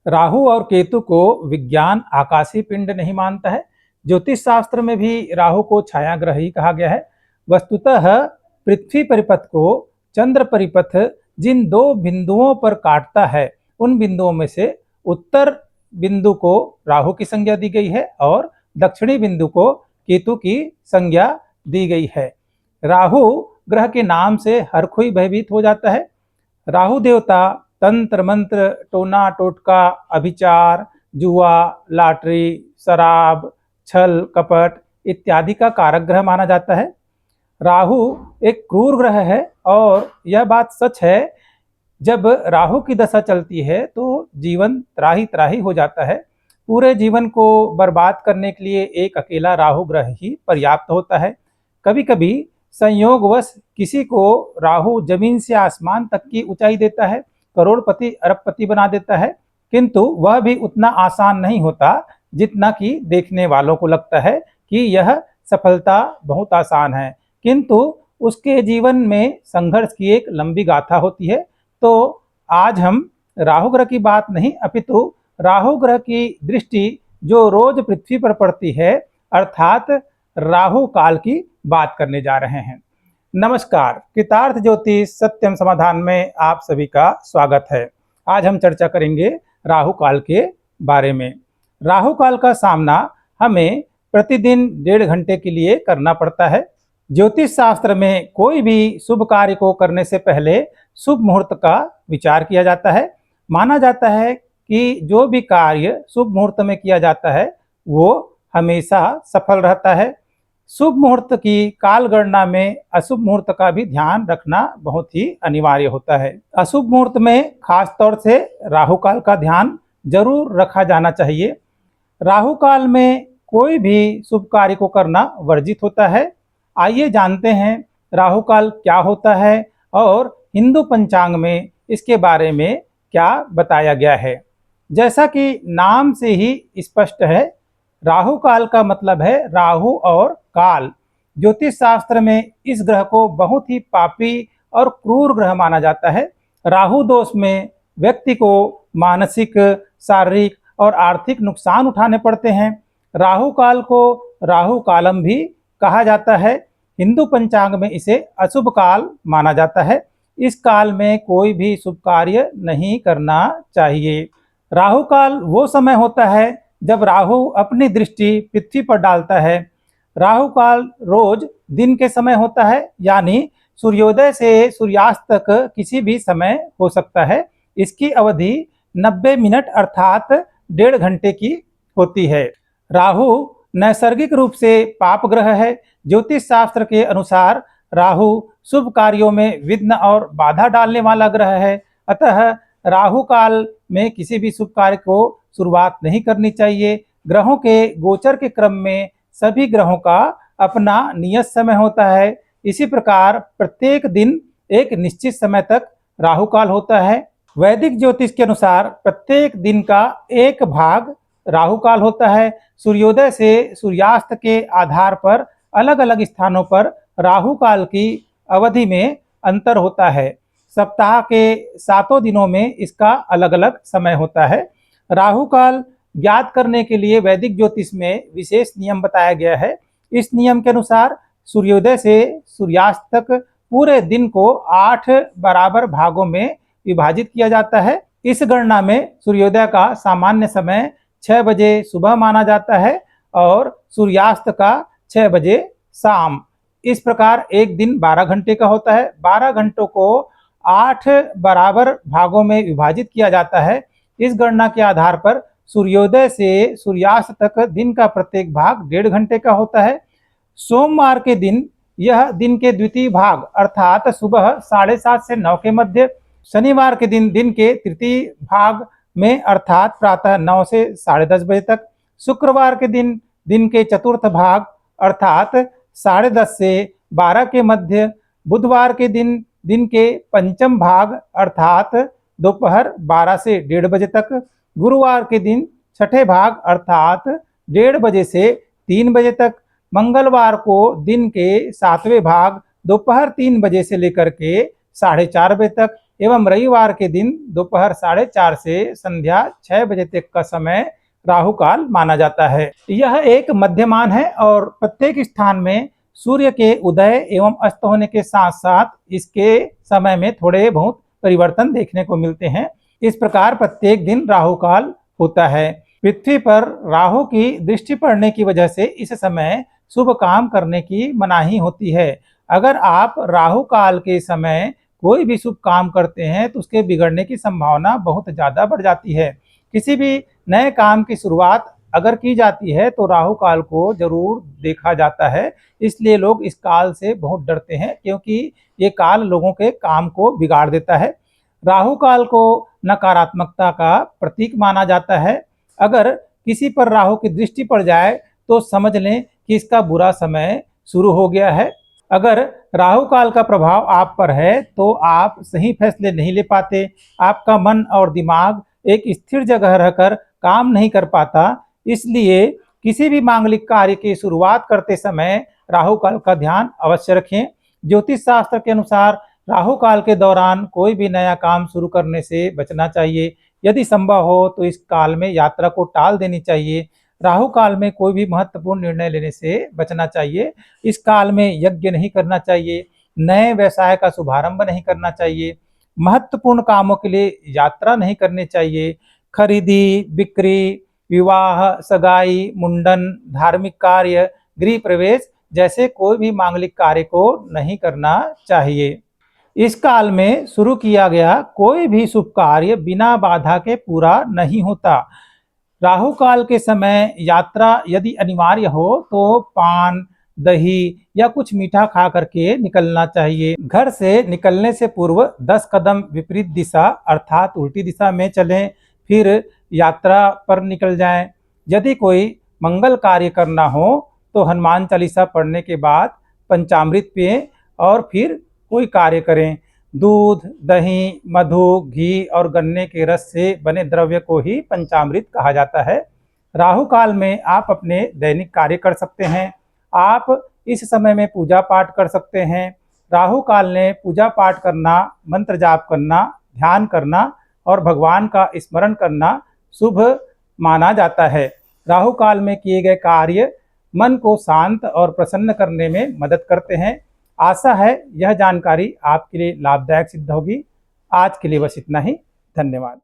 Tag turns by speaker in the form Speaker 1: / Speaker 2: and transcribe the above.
Speaker 1: राहु और केतु को विज्ञान आकाशीय पिंड नहीं मानता है। ज्योतिष शास्त्र में भी राहु को छाया ग्रह ही कहा गया है। वस्तुतः पृथ्वी परिपथ को चंद्र परिपथ जिन दो बिंदुओं पर काटता है, उन बिंदुओं में से उत्तर बिंदु को राहु की संज्ञा दी गई है और दक्षिणी बिंदु को केतु की संज्ञा दी गई है। राहु ग्रह के नाम से हर कोई भयभीत हो जाता है। राहु देवता तंत्र मंत्र, टोना टोटका, अभिचार, जुआ, लॉटरी, शराब, छल कपट इत्यादि का कारक ग्रह माना जाता है। राहु एक क्रूर ग्रह है और यह बात सच है, जब राहु की दशा चलती है तो जीवन त्राही त्राही हो जाता है। पूरे जीवन को बर्बाद करने के लिए एक अकेला राहु ग्रह ही पर्याप्त होता है। कभी कभी संयोगवश किसी को राहु जमीन से आसमान तक की ऊंचाई देता है, करोड़पति अरबपति बना देता है, किंतु वह भी उतना आसान नहीं होता जितना कि देखने वालों को लगता है कि यह सफलता बहुत आसान है, किंतु उसके जीवन में संघर्ष की एक लंबी गाथा होती है। तो आज हम राहु ग्रह की बात नहीं, अपितु राहु ग्रह की दृष्टि जो रोज पृथ्वी पर पड़ती है, अर्थात राहु काल की बात करने जा रहे हैं। नमस्कार, कृतार्थ ज्योतिष सत्यम समाधान में आप सभी का स्वागत है। आज हम चर्चा करेंगे राहु काल के बारे में। राहु काल का सामना हमें प्रतिदिन 1.5 घंटे के लिए करना पड़ता है। ज्योतिष शास्त्र में कोई भी शुभ कार्य को करने से पहले शुभ मुहूर्त का विचार किया जाता है। माना जाता है कि जो भी कार्य शुभ मुहूर्त में किया जाता है वो हमेशा सफल रहता है। शुभ मुहूर्त की काल गणना में अशुभ मुहूर्त का भी ध्यान रखना बहुत ही अनिवार्य होता है। अशुभ मुहूर्त में खास तौर से राहु काल का ध्यान जरूर रखा जाना चाहिए। राहु काल में कोई भी शुभ कार्य को करना वर्जित होता है। आइए जानते हैं राहु काल क्या होता है और हिंदू पंचांग में इसके बारे में क्या बताया गया है। जैसा कि नाम से ही स्पष्ट है, राहु काल का मतलब है राहु और काल। ज्योतिष शास्त्र में इस ग्रह को बहुत ही पापी और क्रूर ग्रह माना जाता है। राहु दोष में व्यक्ति को मानसिक, शारीरिक और आर्थिक नुकसान उठाने पड़ते हैं। राहु काल को राहु कालम भी कहा जाता है। हिंदू पंचांग में इसे अशुभ काल माना जाता है। इस काल में कोई भी शुभ कार्य नहीं करना चाहिए। राहु काल वो समय होता है जब राहु अपनी दृष्टि पृथ्वी पर डालता है। राहु काल रोज दिन के समय होता है, यानी सूर्योदय से सूर्यास्त तक किसी भी समय हो सकता है। इसकी अवधि 90 मिनट अर्थात 1.5 घंटे की होती है। राहु नैसर्गिक रूप से पाप ग्रह है। ज्योतिष शास्त्र के अनुसार राहु शुभ कार्यों में विघ्न और बाधा डालने वाला ग्रह है। अतः राहु काल में किसी भी शुभ कार्य को शुरुआत नहीं करनी चाहिए। ग्रहों के गोचर के क्रम में सभी ग्रहों का अपना नियत समय होता है। इसी प्रकार प्रत्येक दिन एक निश्चित समय तक राहु काल होता है। वैदिक ज्योतिष के अनुसार प्रत्येक दिन का एक भाग राहु काल होता है। सूर्योदय से सूर्यास्त के आधार पर अलग अलग स्थानों पर राहु काल की अवधि में अंतर होता है। सप्ताह के 7 दिनों में इसका अलग अलग समय होता है। राहु काल ज्ञात करने के लिए वैदिक ज्योतिष में विशेष नियम बताया गया है। इस नियम के अनुसार सूर्योदय से सूर्यास्त तक पूरे दिन को 8 बराबर भागों में विभाजित किया जाता है। इस गणना में सूर्योदय का सामान्य समय 6 बजे सुबह माना जाता है और सूर्यास्त का 6 बजे शाम। इस प्रकार एक दिन 12 घंटे का होता है। 12 घंटों को 8 बराबर भागों में विभाजित किया जाता है। इस गणना के आधार पर सूर्योदय से सूर्यास्त तक दिन का प्रत्येक भाग 1.5 घंटे का होता है। सोमवार के दिन यह दिन के द्वितीय भाग अर्थात सुबह 7:30 से 9 के मध्य, शनिवार के दिन दिन के तृतीय भाग में अर्थात प्रातः 9 से 10:30 बजे तक, शुक्रवार के दिन दिन के चतुर्थ भाग अर्थात 10:30 से 12 के मध्य, बुधवार के दिन दिन के पंचम भाग अर्थात दोपहर 12 से 1:30 बजे तक, गुरुवार के दिन छठे भाग अर्थात 1:30 बजे से 3 बजे तक, मंगलवार को दिन के 7वें भाग दोपहर 3 बजे से लेकर के 4:30 बजे तक, एवं रविवार के दिन दोपहर 4:30 से संध्या 6 बजे तक का समय राहु काल माना जाता है। यह एक मध्यमान है और प्रत्येक स्थान में सूर्य के उदय एवं अस्त होने के साथ साथ इसके समय में थोड़े बहुत परिवर्तन देखने को मिलते हैं। इस प्रकार प्रत्येक दिन राहु काल होता है। पृथ्वी पर राहु की दृष्टि पड़ने की वजह से इस समय शुभ काम करने की मनाही होती है। अगर आप राहु काल के समय कोई भी शुभ काम करते हैं तो उसके बिगड़ने की संभावना बहुत ज्यादा बढ़ जाती है। किसी भी नए काम की शुरुआत अगर की जाती है तो राहु काल को जरूर देखा जाता है। इसलिए लोग इस काल से बहुत डरते हैं, क्योंकि ये काल लोगों के काम को बिगाड़ देता है। राहु काल को नकारात्मकता का प्रतीक माना जाता है। अगर किसी पर राहु की दृष्टि पड़ जाए तो समझ लें कि इसका बुरा समय शुरू हो गया है। अगर राहु काल का प्रभाव आप पर है तो आप सही फैसले नहीं ले पाते, आपका मन और दिमाग एक स्थिर जगह रहकर काम नहीं कर पाता। इसलिए किसी भी मांगलिक कार्य की शुरुआत करते समय राहु काल का ध्यान अवश्य रखें। ज्योतिष शास्त्र के अनुसार राहु काल के दौरान कोई भी नया काम शुरू करने से बचना चाहिए। यदि संभव हो तो इस काल में यात्रा को टाल देनी चाहिए। राहु काल में कोई भी महत्वपूर्ण निर्णय लेने से बचना चाहिए। इस काल में यज्ञ नहीं करना चाहिए, नए व्यवसाय का शुभारंभ नहीं करना चाहिए, महत्वपूर्ण कामों के लिए यात्रा नहीं करनी चाहिए। खरीदी बिक्री, विवाह, सगाई, मुंडन, धार्मिक कार्य, गृह प्रवेश जैसे कोई भी मांगलिक कार्य को नहीं करना चाहिए। इस काल में शुरू किया गया कोई भी शुभ कार्य बिना बाधा के पूरा नहीं होता। राहु काल के समय यात्रा यदि अनिवार्य हो तो पान, दही या कुछ मीठा खा करके निकलना चाहिए। घर से निकलने से पूर्व 10 कदम विपरीत दिशा अर्थात उल्टी दिशा में चलें, फिर यात्रा पर निकल जाएं। यदि कोई मंगल कार्य करना हो तो हनुमान चालीसा पढ़ने के बाद पंचामृत पिएं और फिर कोई कार्य करें। दूध, दही, मधु, घी और गन्ने के रस से बने द्रव्य को ही पंचामृत कहा जाता है। राहु काल में आप अपने दैनिक कार्य कर सकते हैं। आप इस समय में पूजा पाठ कर सकते हैं। राहु काल में पूजा पाठ करना, मंत्र जाप करना, ध्यान करना और भगवान का स्मरण करना शुभ माना जाता है। राहु काल में किए गए कार्य मन को शांत और प्रसन्न करने में मदद करते हैं। आशा है यह जानकारी आपके लिए लाभदायक सिद्ध होगी। आज के लिए बस इतना ही। धन्यवाद।